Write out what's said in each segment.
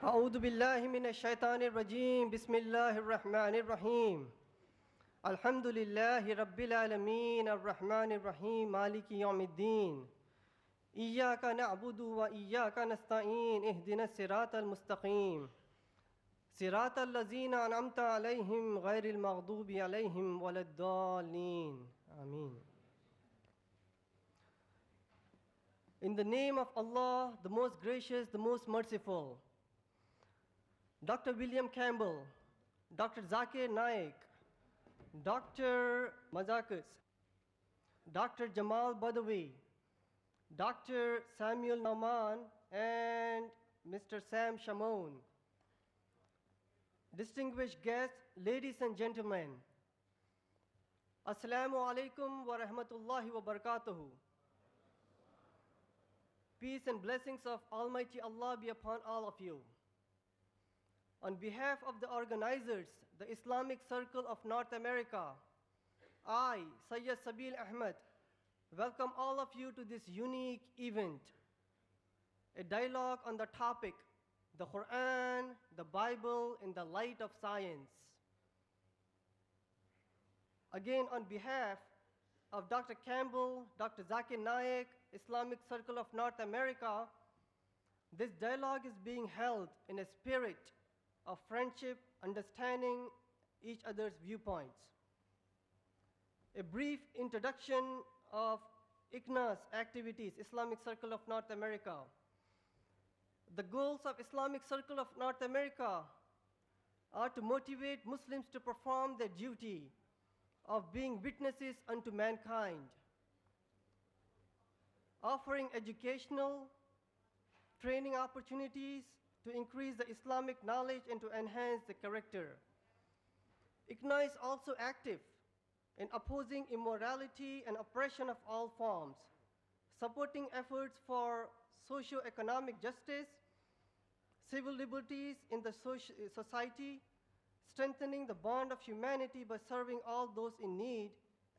أعوذ بالله من الشيطان الرجيم بسم الله الرحمن الرحيم الحمد لله رب العالمين الرحمن الرحيم مالك يوم الدين إياك نعبد وإياك نستعين اهدنا الصراط المستقيم صراط الذين أنعمت عليهم غير المغضوب عليهم ولا الضالين آمين. In the name of Allah, the most gracious, the most merciful, Dr. Walliam Camble, Dr. Zakir Naik, Dr. Mazakas, Dr. Jamal Badawi, Dr. Samuel Nauman, and Mr. Sam Shamoun. Distinguished guests, ladies and gentlemen, Assalamu alaikum wa rahmatullahi wa barakatuhu. Peace and blessings of Almighty Allah be upon all of you. On behalf of the organizers, the Islamic Circle of North America, I, Sayyid Sabil Ahmed, welcome all of you to this unique event, a dialogue on the topic, the Quran, the Bible in the light of science. Again, on behalf of Dr. Camble, Dr. Zakir Naik, Islamic Circle of North America, this dialogue is being held in a spirit of friendship, understanding each other's viewpoints. A brief introduction of ICNA's activities, Islamic Circle of North America. The goals of Islamic Circle of North America are to motivate Muslims to perform their duty of being witnesses unto mankind, offering educational, training opportunities to increase the Islamic knowledge and to enhance the character. ICNA is also active in opposing immorality and oppression of all forms, supporting efforts for socio-economic justice, civil liberties in the society, strengthening the bond of humanity by serving all those in need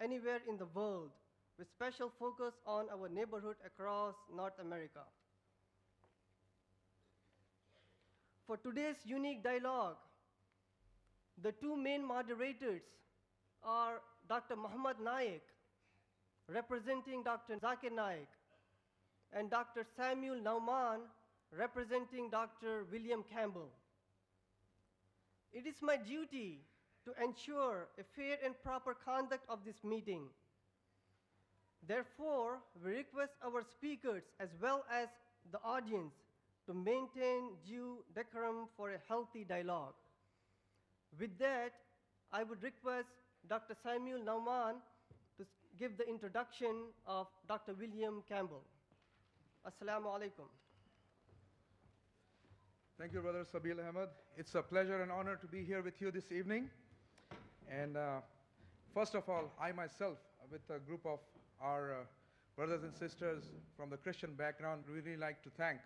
anywhere in the world, with special focus on our neighborhood across North America. For today's unique dialogue, the two main moderators are Dr. Muhammad Naik, representing Dr. Zakir Naik, and Dr. Samuel Nauman, representing Dr. Walliam Camble. It is my duty to ensure a fair and proper conduct of this meeting. Therefore, we request our speakers as well as the audience to maintain due decorum for a healthy dialogue. With that, I would request Dr. Samuel Nauman to give the introduction of Dr. Walliam Camble. Assalamu alaikum. Thank you, Brother Sabil Ahmed. It's a pleasure and honor to be here with you this evening. And first of all, I myself, with a group of our brothers and sisters from the Christian background, really like to thank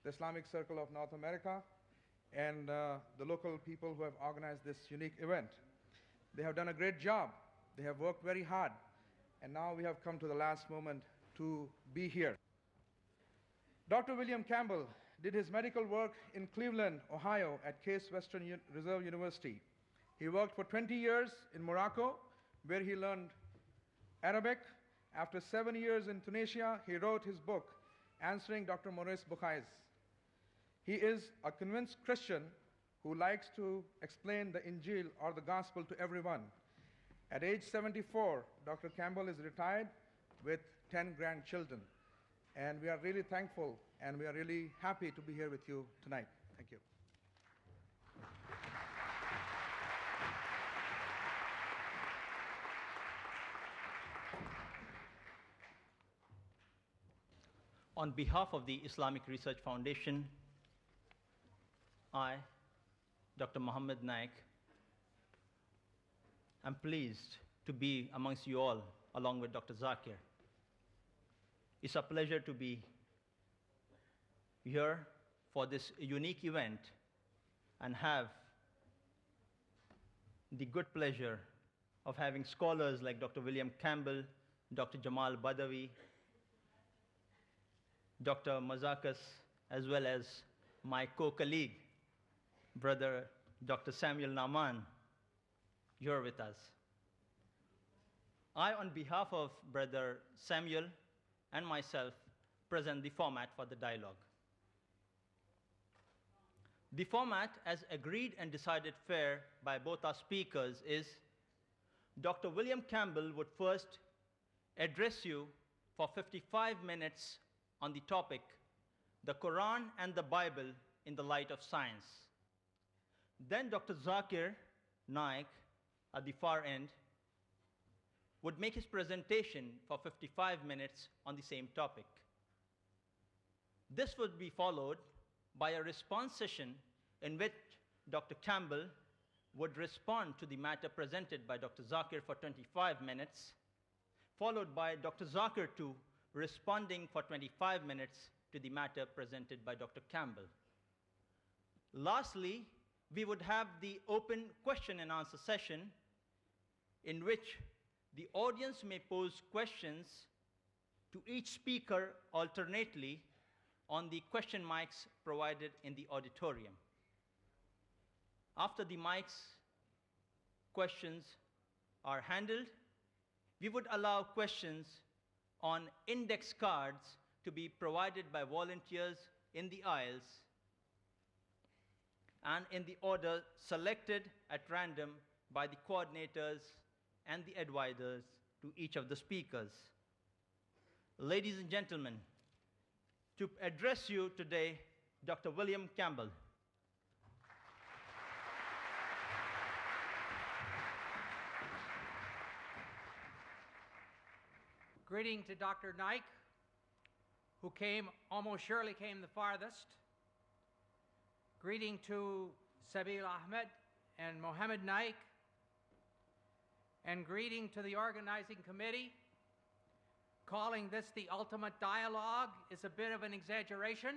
the Islamic Circle of North America and the local people who have organized this unique event. They have done a great job. They have worked very hard. And now we have come to the last moment to be here. Dr. Walliam Camble did his medical work in Cleveland, Ohio at Case Western Reserve University. He worked for 20 years in Morocco, where he learned Arabic. After 7 years in Tunisia, he wrote his book, Answering Dr. Maurice Bucaille's. He is a convinced Christian who likes to explain the Injil or the gospel to everyone. At age 74, Dr. Camble is retired with 10 grandchildren. And we are really thankful and we are really happy to be here with you tonight. Thank you. On behalf of the Islamic Research Foundation, I, Dr. Muhammad Naik, am pleased to be amongst you all, along with Dr. Zakir. It's a pleasure to be here for this unique event and have the good pleasure of having scholars like Dr. Walliam Camble, Dr. Jamal Badawi, Dr. Mazakas, as well as my co-colleague, Brother Dr. Samuel Naman, you're with us. I, on behalf of Brother Samuel and myself, present the format for the dialogue. The format, as agreed and decided fair by both our speakers, is Dr. Walliam Camble would first address you for 55 minutes on the topic, the Quran and the Bible in the light of science. Then Dr. Zakir Naik, at the far end, would make his presentation for 55 minutes on the same topic. This would be followed by a response session in which Dr. Camble would respond to the matter presented by Dr. Zakir for 25 minutes, followed by Dr. Zakir too responding for 25 minutes to the matter presented by Dr. Camble. Lastly, we would have the open question and answer session in which the audience may pose questions to each speaker alternately on the question mics provided in the auditorium. After the mics questions are handled, we would allow questions on index cards to be provided by volunteers in the aisles and in the order selected at random by the coordinators and the advisors to each of the speakers. Ladies and gentlemen, to address you today, Dr. Walliam Camble. Greeting to Dr. Naik, who almost surely came the farthest. Greeting to Sabil Ahmed and Mohammed Naik. And greeting to the organizing committee. Calling this the ultimate dialogue is a bit of an exaggeration,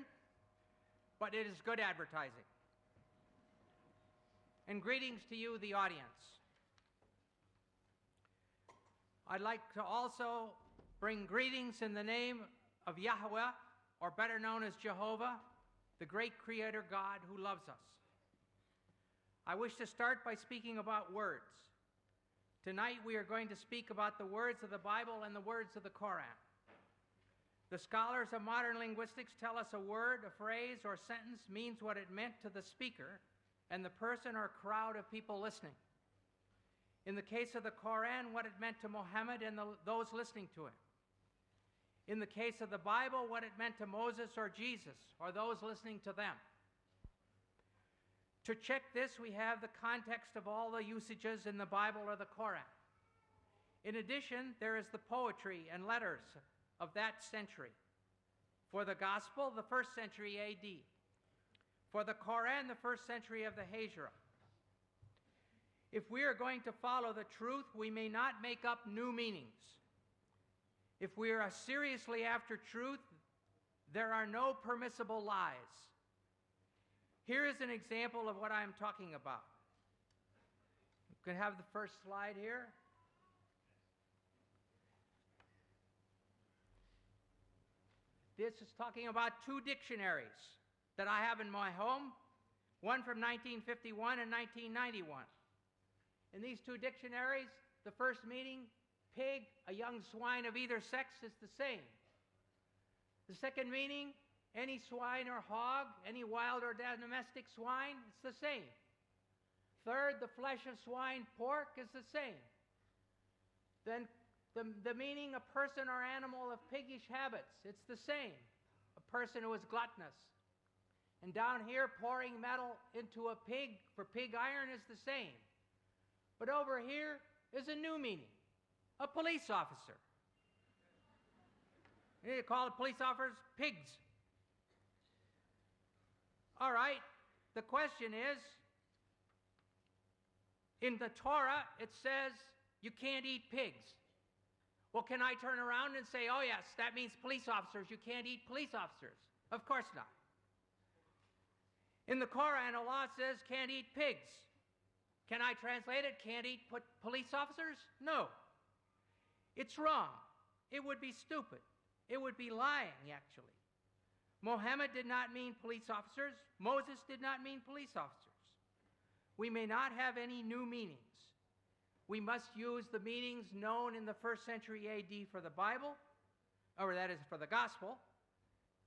but it is good advertising. And greetings to you, the audience. I'd like to also bring greetings in the name of Yahweh, or better known as Jehovah, the great Creator God who loves us. I wish to start by speaking about words. Tonight we are going to speak about the words of the Bible and the words of the Koran. The scholars of modern linguistics tell us a word, a phrase, or sentence means what it meant to the speaker and the person or crowd of people listening. In the case of the Koran, what it meant to Muhammad and those listening to him. In the case of the Bible, what it meant to Moses or Jesus or those listening to them. To check this, we have the context of all the usages in the Bible or the Koran. In addition, there is the poetry and letters of that century. For the Gospel, the 1st century AD. For the Koran, the 1st century of the Hijra. If we are going to follow the truth, we may not make up new meanings. If we are seriously after truth, there are no permissible lies. Here is an example of what I am talking about. You can have the first slide here. This is talking about two dictionaries that I have in my home, one from 1951 and 1991. In these two dictionaries, the first meaning, pig, a young swine of either sex, is the same. The second meaning, any swine or hog, any wild or domestic swine, it's the same. Third, the flesh of swine, pork, is the same. Then the meaning, a person or animal of piggish habits, it's the same. A person who is gluttonous. And down here, pouring metal into a pig for pig iron is the same. But over here is a new meaning, a police officer. You call the police officers pigs. All right, the question is, in the Torah, it says you can't eat pigs. Well, can I turn around and say, oh yes, that means police officers, you can't eat police officers? Of course not. In the Koran, Allah says can't eat pigs. Can I translate it, can't eat police officers? No. It's wrong. It would be stupid. It would be lying, actually. Muhammad did not mean police officers. Moses did not mean police officers. we may not have any new meanings. We must use the meanings known in the 1st century AD for the Bible, or that is for the Gospel,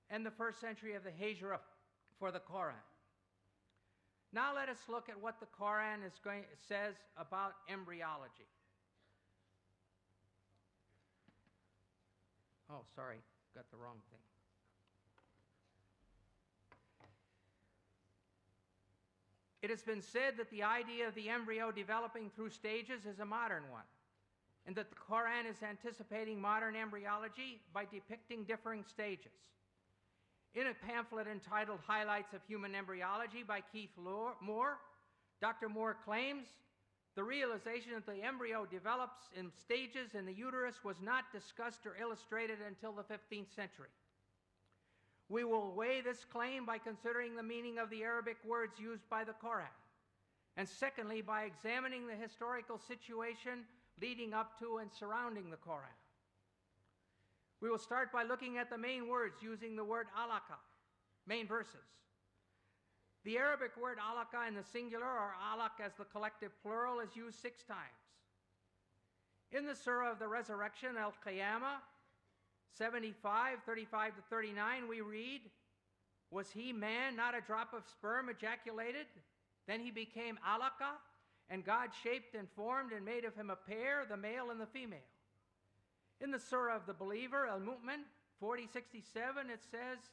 and the 1st century of the Hijra for the Quran. Now let us look at what the Quran says about embryology. Oh, sorry, got the wrong thing. It has been said that the idea of the embryo developing through stages is a modern one, and that the Quran is anticipating modern embryology by depicting differing stages. In a pamphlet entitled Highlights of Human Embryology by Keith Moore, Dr. Moore claims the realization that the embryo develops in stages in the uterus was not discussed or illustrated until the 15th century. We will weigh this claim by considering the meaning of the Arabic words used by the Quran, and secondly, by examining the historical situation leading up to and surrounding the Quran. We will start by looking at the main words using the word alaka, main verses. The Arabic word alaka in the singular, or alaq as the collective plural, is used 6 times. In the Surah of the Resurrection, Al-Qiyamah, 75, 35 to 39, we read, "Was he man, not a drop of sperm ejaculated? Then he became alaka, and God shaped and formed and made of him a pair, the male and the female." In the Surah of the Believer, Al-Mu'min, 40:67, it says,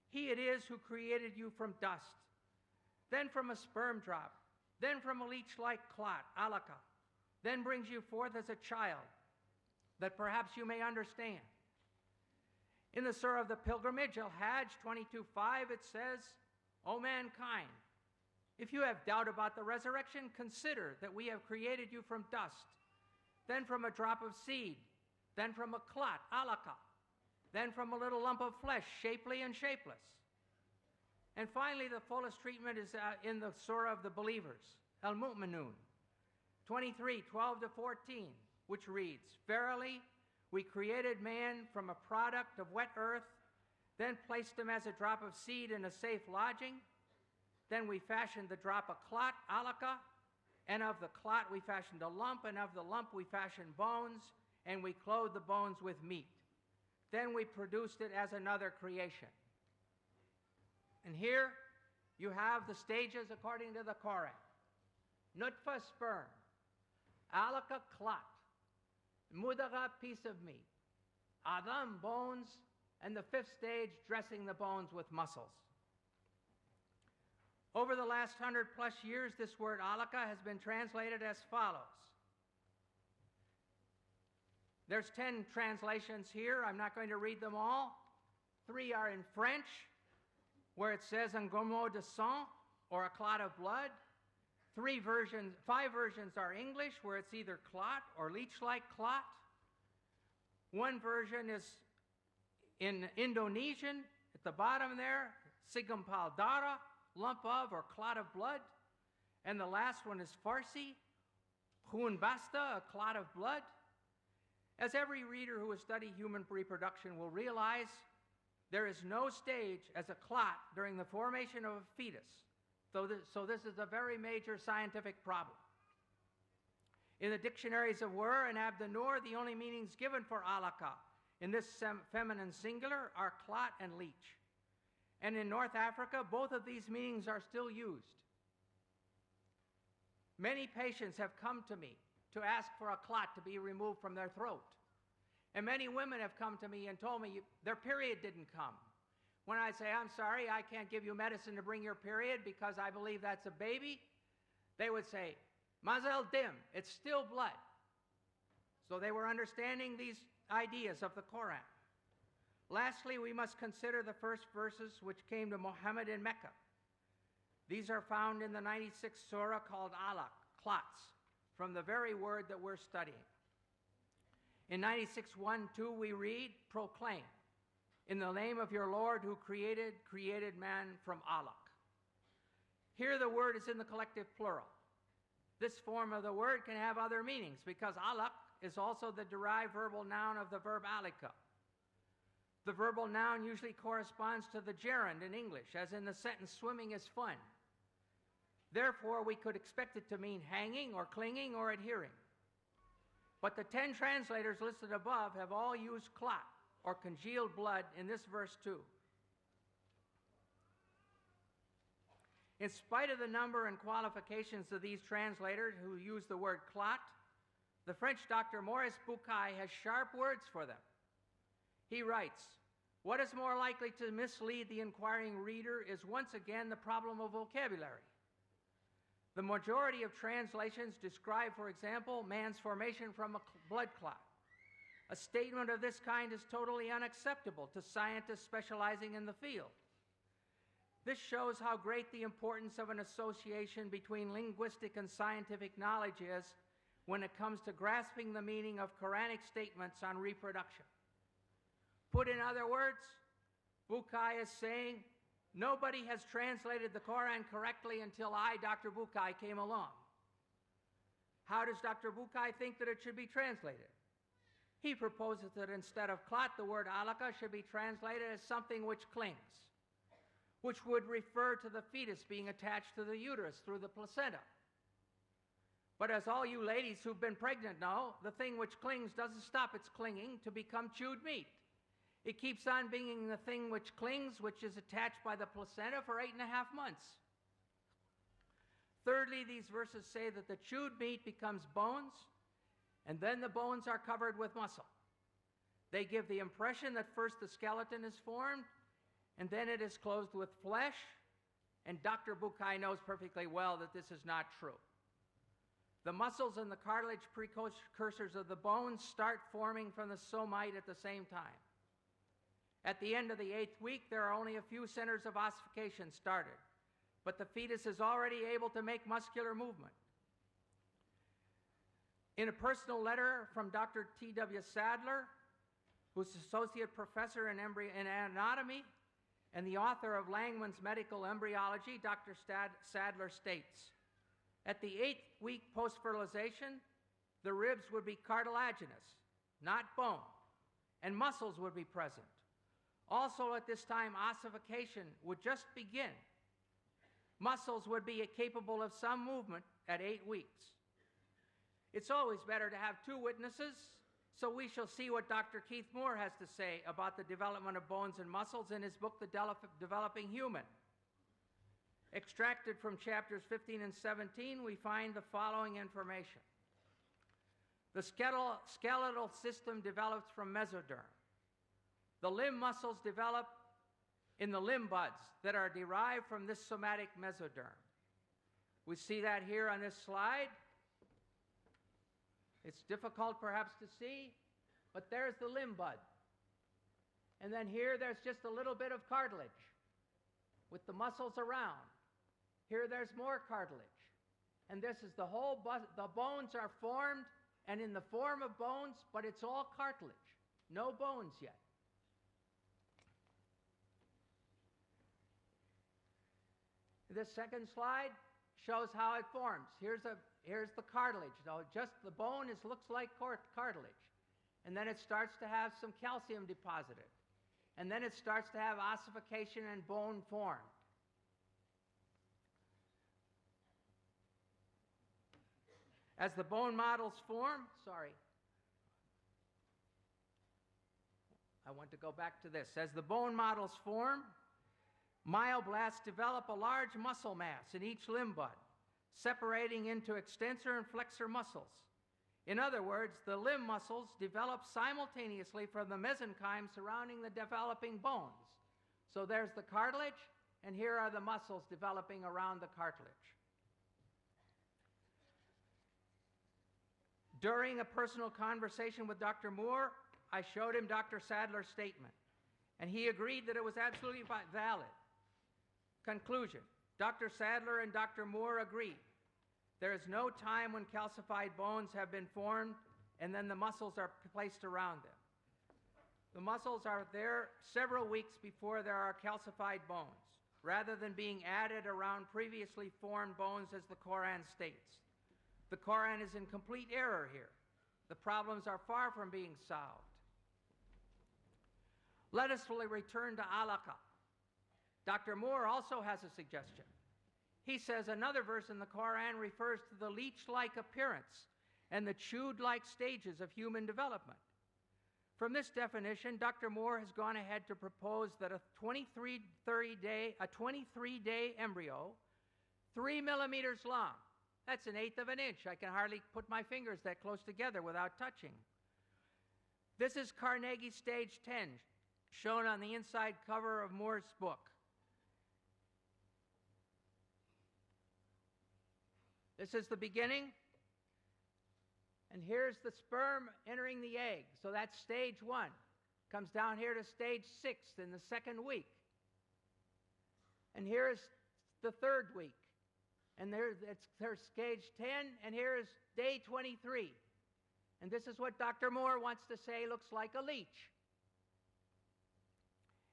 "He it is who created you from dust, then from a sperm drop, then from a leech-like clot, alaka, then brings you forth as a child, that perhaps you may understand." In the Surah of the Pilgrimage, Al-Hajj 22:5, it says, "O mankind, if you have doubt about the resurrection, consider that we have created you from dust, then from a drop of seed, then from a clot, alaka, then from a little lump of flesh, shapely and shapeless." And finally, the fullest treatment is in the Surah of the Believers, Al-Mu'minun, 23:12 to 14, which reads, "Verily, we created man from a product of wet earth, then placed him as a drop of seed in a safe lodging. Then we fashioned the drop a clot, alaka, and of the clot we fashioned a lump, and of the lump we fashioned bones, and we clothed the bones with meat. Then we produced it as another creation." And here you have the stages according to the Quran. Nutfa, sperm; alaka, clot; mudagha, piece of meat; adam, bones; and the 5th stage, dressing the bones with muscles. Over the last 100+ years, this word alaka has been translated as follows. There's 10 translations here. I'm not going to read them all. 3 are in French, where it says un gomo de sang, or a clot of blood. 5 versions are English, where it's either clot or leech-like clot. 1 version is in Indonesian, at the bottom there, segumpal darah, lump of or clot of blood. And the last one is Farsi, khun basta, a clot of blood. As every reader who has studied human reproduction will realize, there is no stage as a clot during the formation of a fetus. So this is a very major scientific problem. In the dictionaries of Wer and Abdanur, the only meanings given for alaka in this feminine singular are clot and leech. And in North Africa, both of these meanings are still used. Many patients have come to me to ask for a clot to be removed from their throat. And many women have come to me and told me their period didn't come. When I say, "I'm sorry, I can't give you medicine to bring your period because I believe that's a baby," they would say, "Mazel dim, it's still blood." So they were understanding these ideas of the Quran. Lastly, we must consider the first verses which came to Muhammad in Mecca. These are found in the 96th surah called alaq, clots, from the very word that we're studying. In 96:1-2 we read, "Proclaim, in the name of your Lord who created man from alaq." Here the word is in the collective plural. This form of the word can have other meanings because alaq is also the derived verbal noun of the verb alika. The verbal noun usually corresponds to the gerund in English, as in the sentence, "Swimming is fun." Therefore, we could expect it to mean hanging or clinging or adhering. But the 10 translators listed above have all used clot, or congealed blood, in this verse too. In spite of the number and qualifications of these translators who use the word clot, the French Dr. Maurice Bucaille has sharp words for them. He writes, "What is more likely to mislead the inquiring reader is once again the problem of vocabulary. The majority of translations describe, for example, man's formation from a blood clot. A statement of this kind is totally unacceptable to scientists specializing in the field. This shows how great the importance of an association between linguistic and scientific knowledge is when it comes to grasping the meaning of Quranic statements on reproduction." Put in other words, Bucaille is saying, nobody has translated the Quran correctly until I, Dr. Bucaille, came along. How does Dr. Bucaille think that it should be translated? He proposes that instead of clot, the word alaka should be translated as something which clings, which would refer to the fetus being attached to the uterus through the placenta. But as all you ladies who've been pregnant know, the thing which clings doesn't stop its clinging to become chewed meat. It keeps on being the thing which clings, which is attached by the placenta for 8.5 months. Thirdly, these verses say that the chewed meat becomes bones, and then the bones are covered with muscle. They give the impression that first the skeleton is formed, and then it is clothed with flesh, and Dr. Bucaille knows perfectly well that this is not true. The muscles and the cartilage precursors of the bones start forming from the somite at the same time. At the end of the 8th week, there are only a few centers of ossification started, but the fetus is already able to make muscular movement. In a personal letter from Dr. T.W. Sadler, who's associate professor in anatomy and the author of Langman's Medical Embryology, Dr. Sadler states, "At the 8th week post-fertilization, the ribs would be cartilaginous, not bone, and muscles would be present. Also at this time, ossification would just begin. Muscles would be capable of some movement at 8 weeks. It's always better to have 2 witnesses, so we shall see what Dr. Keith Moore has to say about the development of bones and muscles in his book, The Developing Human. Extracted from chapters 15 and 17, we find the following information. The skeletal system develops from mesoderm. The limb muscles develop in the limb buds that are derived from this somatic mesoderm. We see that here on this slide. It's difficult perhaps to see, but there's the limb bud. And then here there's just a little bit of cartilage with the muscles around. Here there's more cartilage. And this is the whole the bones are formed and in the form of bones, but it's all cartilage. No bones yet. This second slide shows how it forms. Here's the cartilage. Now, just the bone looks like cartilage. And then it starts to have some calcium deposited. And then it starts to have ossification and bone formed. As the bone models form, I want to go back to this. As the bone models form, myoblasts develop a large muscle mass in each limb bud, separating into extensor and flexor muscles. In other words, the limb muscles develop simultaneously from the mesenchyme surrounding the developing bones. So there's the cartilage, and here are the muscles developing around the cartilage. During a personal conversation with Dr. Moore, I showed him Dr. Sadler's statement, and he agreed that it was absolutely valid. Conclusion: Dr. Sadler and Dr. Moore agreed. There is no time when calcified bones have been formed and then the muscles are placed around them. The muscles are there several weeks before there are calcified bones, rather than being added around previously formed bones as the Quran states. The Quran is in complete error here. The problems are far from being solved. Let us return to alaka. Dr. Moore also has a suggestion. He says another verse in the Quran refers to the leech-like appearance and the chewed-like stages of human development. From this definition, Dr. Moore has gone ahead to propose that a 23-day embryo, 3 millimeters long, that's 1/8 of an inch. I can hardly put my fingers that close together without touching. This is Carnegie Stage 10, shown on the inside cover of Moore's book. This is the beginning, and here's the sperm entering the egg. So that's stage 1. Comes down here to stage 6 in the 2nd week. And here's the 3rd week. And there's stage 10, and here's day 23. And this is what Dr. Moore wants to say looks like a leech.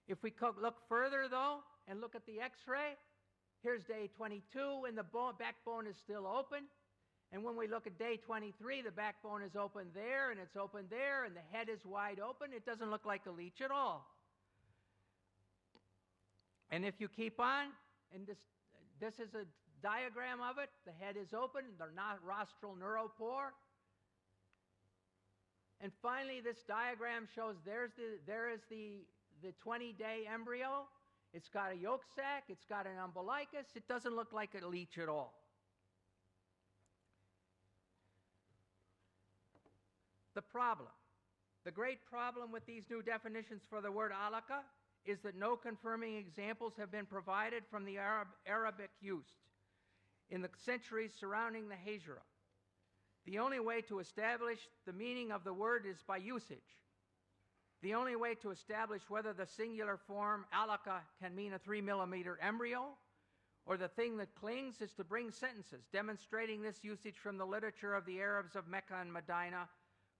If we look further, though, and look at the X-ray, here's day 22, and the backbone is still open. And when we look at day 23, the backbone is open there, and it's open there, and the head is wide open. It doesn't look like a leech at all. And if you keep on, and this is a diagram of it. The head is open, the rostral neuropore. And finally, this diagram shows there is the 20-day embryo. It's got a yolk sac. It's got an umbilicus. It doesn't look like a leech at all. The problem, the great problem with these new definitions for the word alaka is that no confirming examples have been provided from the Arabic used in the centuries surrounding the Hijra. The only way to establish the meaning of the word is by usage. The only way to establish whether the singular form alaka can mean a 3-millimeter embryo or the thing that clings is to bring sentences demonstrating this usage from the literature of the Arabs of Mecca and Medina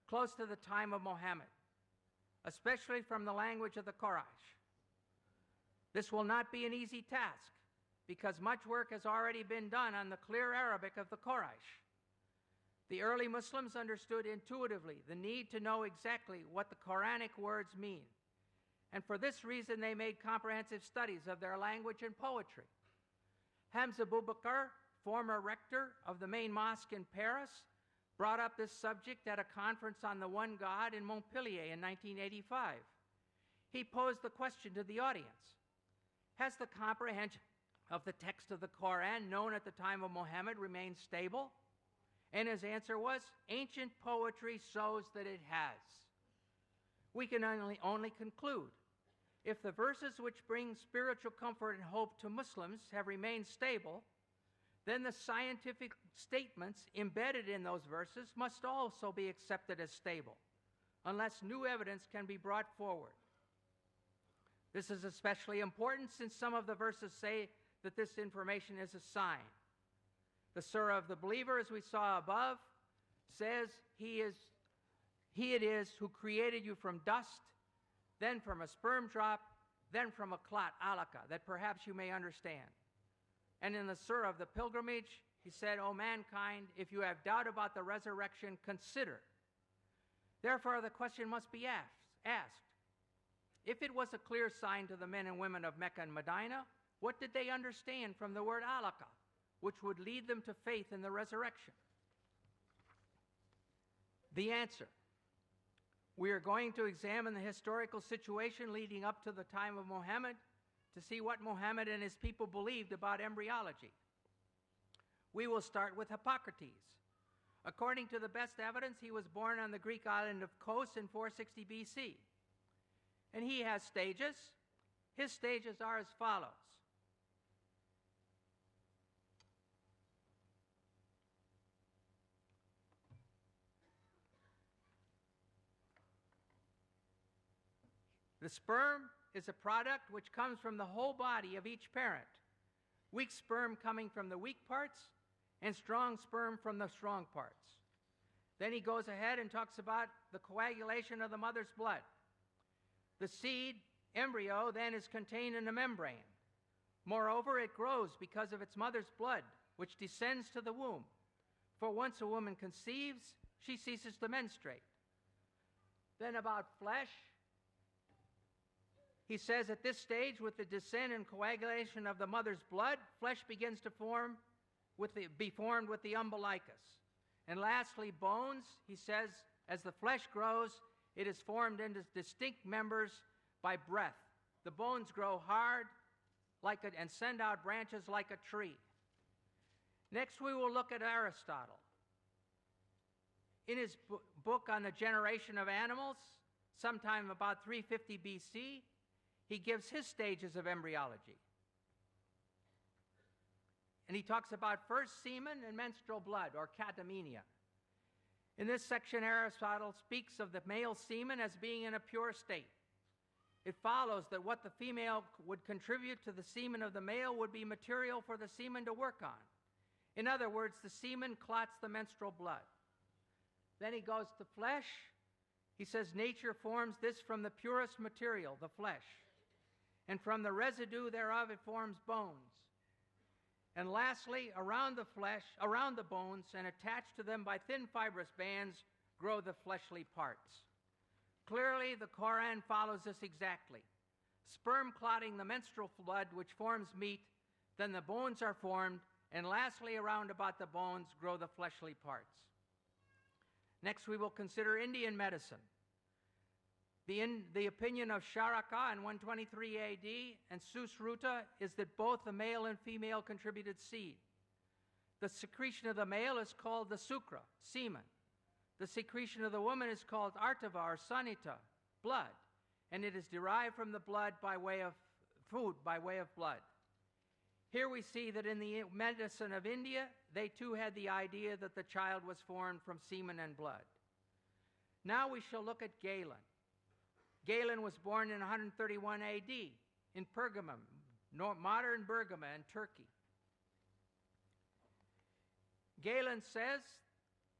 close to the time of Muhammad, especially from the language of the Quraysh. This will not be an easy task because much work has already been done on the clear Arabic of the Quraysh. The early Muslims understood intuitively the need to know exactly what the Quranic words mean, and for this reason they made comprehensive studies of their language and poetry. Hamza Abu Bakr, former rector of the main mosque in Paris, brought up this subject at a conference on the one God in Montpellier in 1985. He posed the question to the audience: has the comprehension of the text of the Quran known at the time of Muhammad remained stable? And his answer was, ancient poetry shows that it has. We can only conclude, if the verses which bring spiritual comfort and hope to Muslims have remained stable, then the scientific statements embedded in those verses must also be accepted as stable, unless new evidence can be brought forward. This is especially important since some of the verses say that this information is a sign. The Surah of the Believer, as we saw above, says, He it is who created you from dust, then from a sperm drop, then from a clot, alaka, that perhaps you may understand. And in the Surah of the Pilgrimage, he said, O mankind, if you have doubt about the resurrection, consider. Therefore, the question must be asked. If it was a clear sign to the men and women of Mecca and Medina, what did they understand from the word alaka, which would lead them to faith in the resurrection? The answer. We are going to examine the historical situation leading up to the time of Muhammad to see what Muhammad and his people believed about embryology. We will start with Hippocrates. According to the best evidence, he was born on the Greek island of Kos in 460 BC. And he has stages. His stages are as follows. The sperm is a product which comes from the whole body of each parent. Weak sperm coming from the weak parts, and strong sperm from the strong parts. Then he goes ahead and talks about the coagulation of the mother's blood. The seed, embryo, then is contained in a membrane. Moreover, it grows because of its mother's blood, which descends to the womb. For once a woman conceives, she ceases to menstruate. Then about flesh, He says at this stage, with the descent and coagulation of the mother's blood, flesh begins to be formed with the umbilicus. And lastly, bones, he says, as the flesh grows, it is formed into distinct members by breath. The bones grow hard and send out branches like a tree. Next, we will look at Aristotle. In his book on the generation of animals, sometime about 350 BC, he gives his stages of embryology. And he talks about first semen and menstrual blood, or catamenia. In this section, Aristotle speaks of the male semen as being in a pure state. It follows that what the female would contribute to the semen of the male would be material for the semen to work on. In other words, the semen clots the menstrual blood. Then he goes to flesh. He says nature forms this from the purest material, the flesh. And from the residue thereof it forms bones. And lastly, around the bones, and attached to them by thin fibrous bands, grow the fleshly parts. Clearly, the Quran follows this exactly. Sperm clotting the menstrual blood, which forms meat, then the bones are formed, and lastly, around about the bones grow the fleshly parts. Next, we will consider Indian medicine. The opinion of Charaka in 123 AD and Susruta is that both the male and female contributed seed. The secretion of the male is called the sukra, semen. The secretion of the woman is called artava or sanita, blood, and it is derived from the blood by way of food, by way of blood. Here we see that in the medicine of India, they too had the idea that the child was formed from semen and blood. Now we shall look at Galen. Galen was born in 131 AD in Pergamum, modern Bergama in Turkey. Galen says,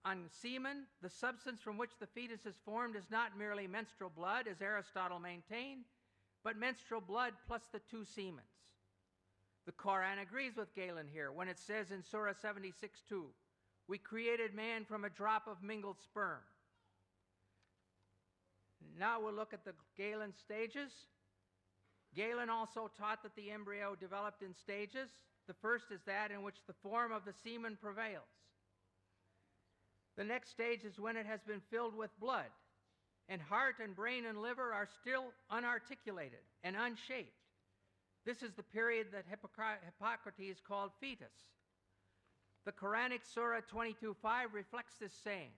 on semen, the substance from which the fetus is formed is not merely menstrual blood, as Aristotle maintained, but menstrual blood plus the two semens. The Quran agrees with Galen here when it says in Surah 76:2, "We created man from a drop of mingled sperm." Now we'll look at the Galen stages. Galen also taught that the embryo developed in stages. The first is that in which the form of the semen prevails. The next stage is when it has been filled with blood, and heart and brain and liver are still unarticulated and unshaped. This is the period that Hippocrates called fetus. The Quranic Surah 22:5 reflects this saying.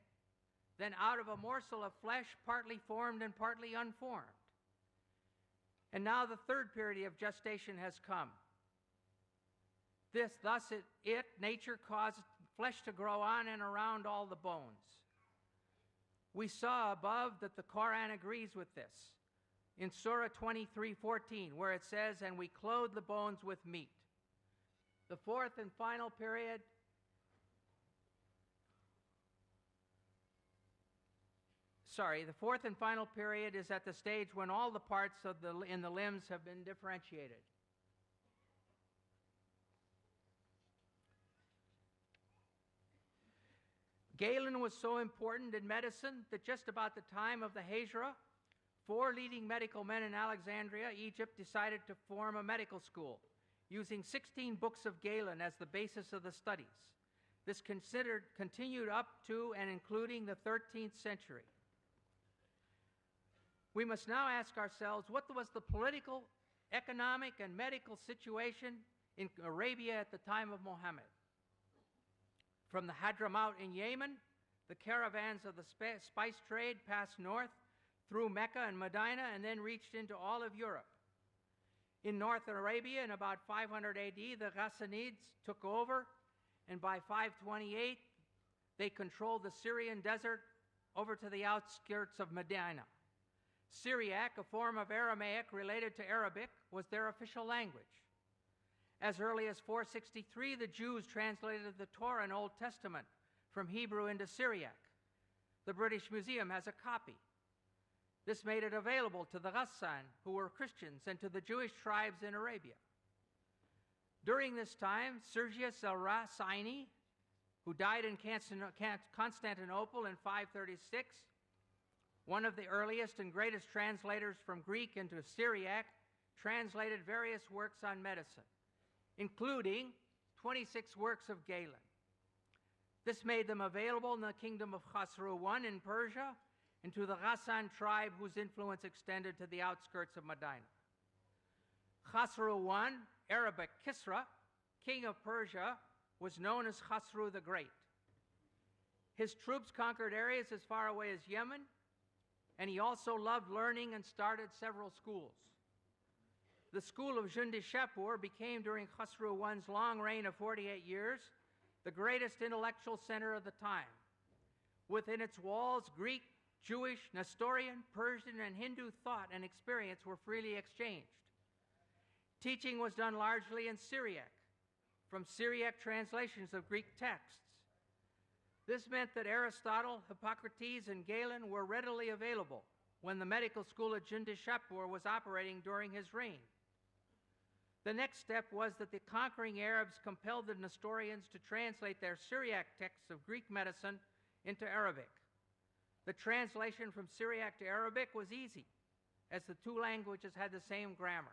Then out of a morsel of flesh, partly formed and partly unformed. And now the third period of gestation has come. Thus nature caused flesh to grow on and around all the bones. We saw above that the Quran agrees with this in Surah 23:14, where it says, "And we clothe the bones with meat." The fourth and final period is at the stage when all the parts in the limbs have been differentiated. Galen was so important in medicine that just about the time of the Hijra, 4 leading medical men in Alexandria, Egypt, decided to form a medical school, using 16 books of Galen as the basis of the studies. This continued up to and including the 13th century. We must now ask ourselves, what was the political, economic, and medical situation in Arabia at the time of Muhammad? From the Hadramaut in Yemen, the caravans of the spice trade passed north through Mecca and Medina and then reached into all of Europe. In North Arabia, in about 500 AD, the Ghassanids took over, and by 528, they controlled the Syrian desert over to the outskirts of Medina. Syriac, a form of Aramaic related to Arabic, was their official language. As early as 463, the Jews translated the Torah and Old Testament from Hebrew into Syriac. The British Museum has a copy. This made it available to the Ghassan, who were Christians, and to the Jewish tribes in Arabia. During this time, Sergius al-Rasaini, who died in Constantinople in 536, one of the earliest and greatest translators from Greek into Syriac, translated various works on medicine, including 26 works of Galen. This made them available in the kingdom of Khosrow I in Persia and to the Ghassan tribe whose influence extended to the outskirts of Medina. Khosrow I, Arabic Kisra, king of Persia, was known as Khosrow the Great. His troops conquered areas as far away as Yemen, and he also loved learning and started several schools. The school of Jundi Shapur became, during Khosrow I's long reign of 48 years, the greatest intellectual center of the time. Within its walls, Greek, Jewish, Nestorian, Persian, and Hindu thought and experience were freely exchanged. Teaching was done largely in Syriac, from Syriac translations of Greek texts. This meant that Aristotle, Hippocrates, and Galen were readily available when the medical school at Jundi Shapur was operating during his reign. The next step was that the conquering Arabs compelled the Nestorians to translate their Syriac texts of Greek medicine into Arabic. The translation from Syriac to Arabic was easy, as the two languages had the same grammar.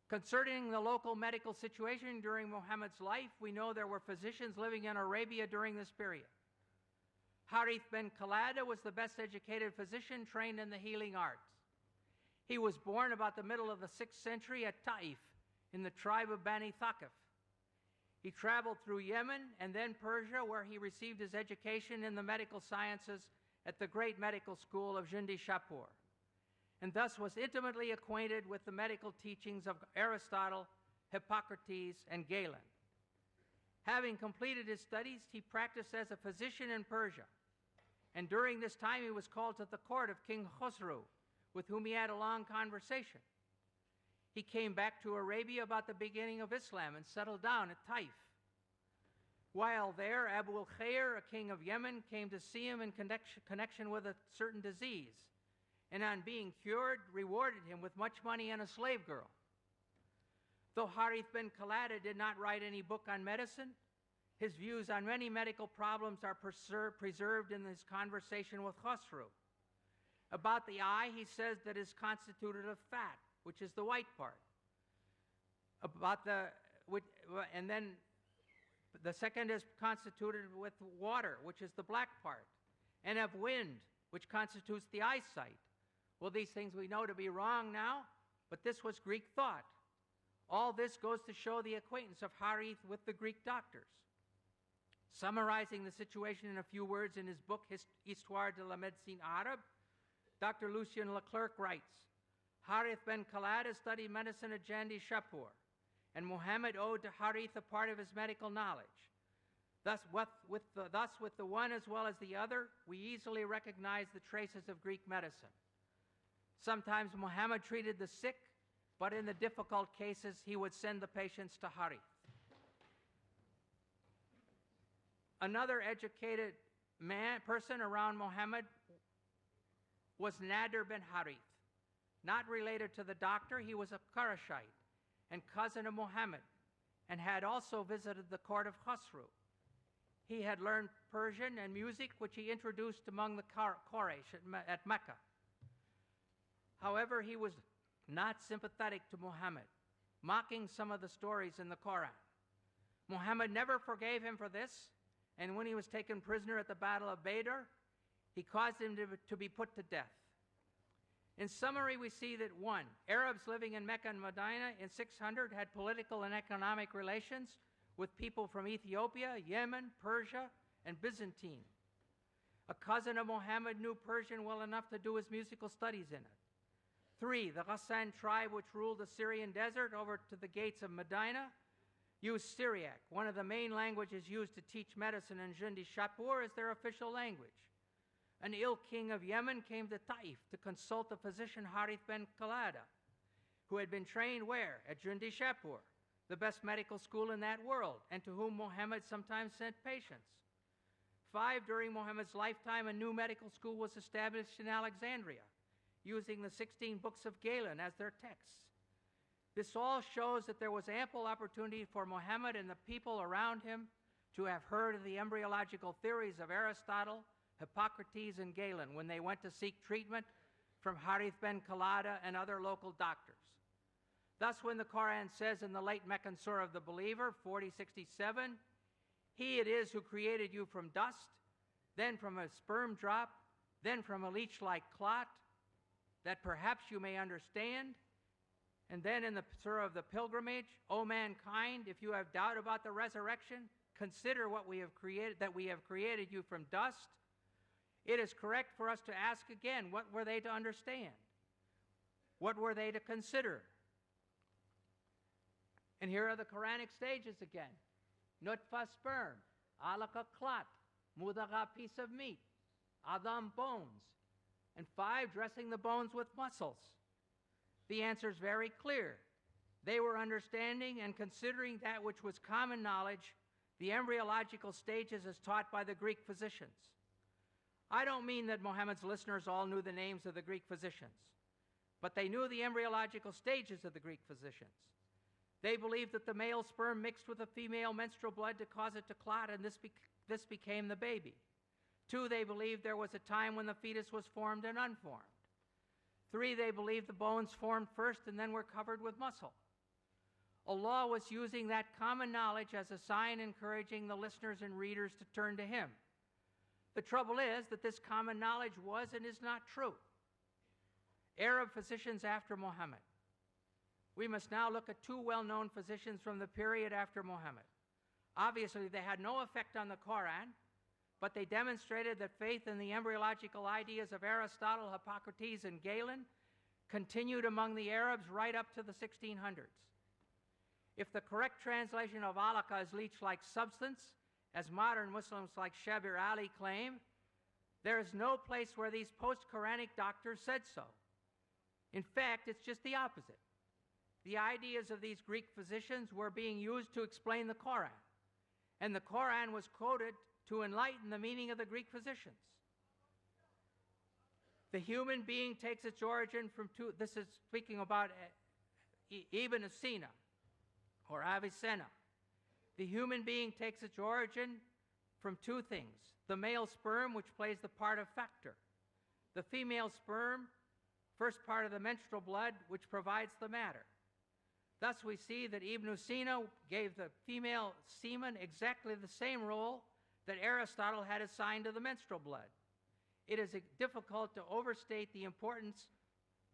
Concerning the local medical situation during Muhammad's life, we know there were physicians living in Arabia during this period. Harith ben Khalada was the best educated physician trained in the healing arts. He was born about the middle of the 6th century at Taif in the tribe of Bani Thaqif. He traveled through Yemen and then Persia, where he received his education in the medical sciences at the great medical school of Jundi Shapur, and thus was intimately acquainted with the medical teachings of Aristotle, Hippocrates, and Galen. Having completed his studies, he practiced as a physician in Persia, and during this time he was called to the court of King Khosrow, with whom he had a long conversation. He came back to Arabia about the beginning of Islam and settled down at Taif. While there, Abu al-Khair, a king of Yemen, came to see him in connection with a certain disease, and on being cured, rewarded him with much money and a slave girl. Though Harith ben Khalada did not write any book on medicine, his views on many medical problems are preserved in his conversation with Khosrow. About the eye, he says that it is constituted of fat, which is the white part. And then the second is constituted with water, which is the black part, and of wind, which constitutes the eyesight. Well, these things we know to be wrong now, but this was Greek thought. All this goes to show the acquaintance of Harith with the Greek doctors. Summarizing the situation in a few words in his book, Histoire de la Médecine Arabe, Dr. Lucien Leclerc writes, Harith ben Khalada studied medicine at Jundi Shapur, and Muhammad owed to Harith a part of his medical knowledge. Thus, with the one as well as the other, we easily recognize the traces of Greek medicine. Sometimes Muhammad treated the sick, but in the difficult cases, he would send the patients to Harith. Another educated person around Muhammad was Nadir bin Harith. Not related to the doctor, he was a Qurayshite and cousin of Muhammad, and had also visited the court of Khosrow. He had learned Persian and music, which he introduced among the Quraysh at Mecca. However, he was not sympathetic to Muhammad, mocking some of the stories in the Quran. Muhammad never forgave him for this, and when he was taken prisoner at the Battle of Badr, he caused him to be put to death. In summary, we see that 1, Arabs living in Mecca and Medina in 600 had political and economic relations with people from Ethiopia, Yemen, Persia, and Byzantine. A cousin of Muhammad knew Persian well enough to do his musical studies in it. 3, the Ghassan tribe, which ruled the Syrian desert over to the gates of Medina, used Syriac, one of the main languages used to teach medicine in Jundi Shapur, as their official language. An ill king of Yemen came to Taif to consult the physician Harith ben Khalada, who had been trained where? At Jundi Shapur, the best medical school in that world, and to whom Muhammad sometimes sent patients. 5, during Muhammad's lifetime, a new medical school was established in Alexandria, using the 16 books of Galen as their texts. This all shows that there was ample opportunity for Muhammad and the people around him to have heard of the embryological theories of Aristotle, Hippocrates, and Galen when they went to seek treatment from Harith ben Khalada and other local doctors. Thus, when the Quran says in the late Meccan Surah of the Believer, 40:67, He it is who created you from dust, then from a sperm drop, then from a leech-like clot, that perhaps you may understand. And then in the Surah of the Pilgrimage, O mankind, if you have doubt about the resurrection, consider what we have created, that we have created you from dust. It is correct for us to ask again, what were they to understand? What were they to consider? And here are the Quranic stages again. Nutfa sperm, alaka clot, mudagha piece of meat, adam bones, and 5 dressing the bones with muscles. The answer is very clear. They were understanding and considering that which was common knowledge, the embryological stages as taught by the Greek physicians. I don't mean that Muhammad's listeners all knew the names of the Greek physicians, but they knew the embryological stages of the Greek physicians. They believed that the male sperm mixed with the female menstrual blood to cause it to clot, and this became the baby. 2, they believed there was a time when the fetus was formed and unformed. 3, they believed the bones formed first and then were covered with muscle. Allah was using that common knowledge as a sign encouraging the listeners and readers to turn to Him. The trouble is that this common knowledge was and is not true. Arab physicians after Muhammad. We must now look at 2 well-known physicians from the period after Muhammad. Obviously, they had no effect on the Quran, but they demonstrated that faith in the embryological ideas of Aristotle, Hippocrates, and Galen continued among the Arabs right up to the 1600s. If the correct translation of alaka is leech-like substance, as modern Muslims like Shabir Ali claim, there is no place where these post-Quranic doctors said so. In fact, it's just the opposite. The ideas of these Greek physicians were being used to explain the Quran, and the Quran was quoted to enlighten the meaning of the Greek physicians. The human being takes its origin from 2, this is speaking about Ibn Sina, or Avicenna. The human being takes its origin from 2 things. The male sperm, which plays the part of factor. The female sperm, first part of the menstrual blood, which provides the matter. Thus we see that Ibn Sina gave the female semen exactly the same role that Aristotle had assigned to the menstrual blood. It is difficult to overstate the importance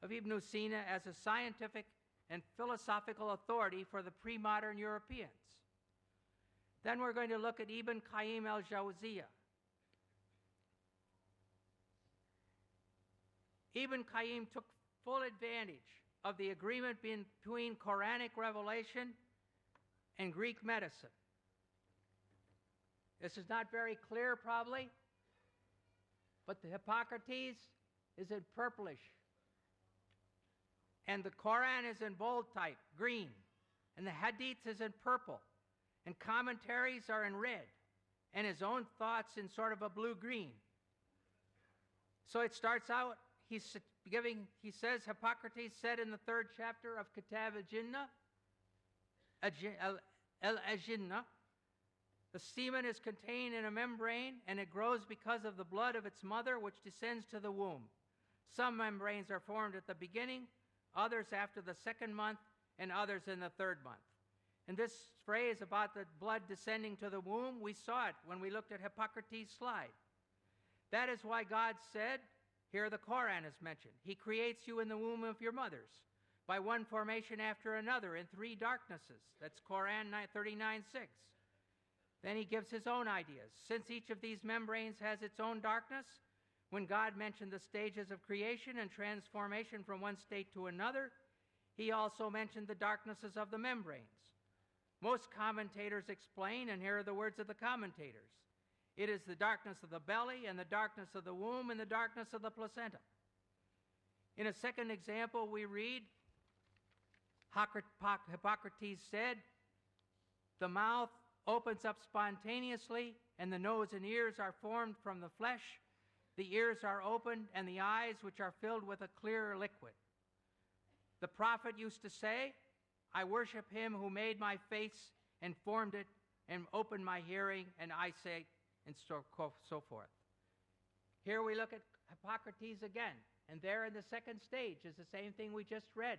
of Ibn Sina as a scientific and philosophical authority for the pre-modern Europeans. Then we're going to look at Ibn Qayyim al-Jawziyah. Ibn Qayyim took full advantage of the agreement between Quranic revelation and Greek medicine. This is not very clear, probably, but the Hippocrates is in purplish, and the Quran is in bold type, green, and the Hadith is in purple, and commentaries are in red, and his own thoughts in sort of a blue-green. So it starts out, he says, Hippocrates said in the 3rd chapter of Kitab al-Jinnah, the semen is contained in a membrane, and it grows because of the blood of its mother, which descends to the womb. Some membranes are formed at the beginning, others after the 2nd month, and others in the 3rd month. And this phrase about the blood descending to the womb, we saw it when we looked at Hippocrates' slide. That is why God said, here the Quran is mentioned, He creates you in the womb of your mothers by one formation after another in 3 darknesses. That's Quran 39:6. Then He gives His own ideas. Since each of these membranes has its own darkness, when God mentioned the stages of creation and transformation from one state to another, He also mentioned the darknesses of the membranes. Most commentators explain, and here are the words of the commentators, it is the darkness of the belly and the darkness of the womb and the darkness of the placenta. In a second example, we read, Hippocrates said, the mouth opens up spontaneously, and the nose and ears are formed from the flesh. The ears are opened, and the eyes, which are filled with a clear liquid. The prophet used to say, I worship Him who made my face and formed it and opened my hearing and eyesight, and so forth. Here we look at Hippocrates again, And there in the second stage is the same thing we just read.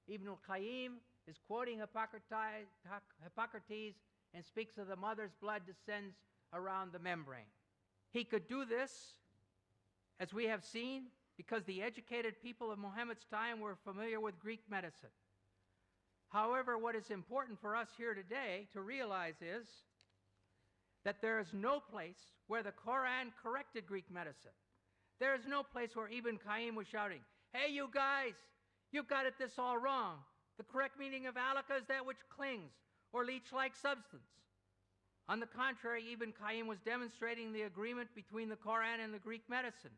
Ibn al-Qayyim is quoting Hippocrates and speaks of the mother's blood descends around the membrane. He could do this, as we have seen, because the educated people of Muhammad's time were familiar with Greek medicine. However, what is important for us here today to realize is that there is no place where the Quran corrected Greek medicine. There is no place where Ibn Qayyim was shouting, "Hey, you guys, you've got it this all wrong. The correct meaning of alaka is that which clings or leech-like substance." On the contrary, Ibn Qayyim was demonstrating the agreement between the Quran and the Greek medicine.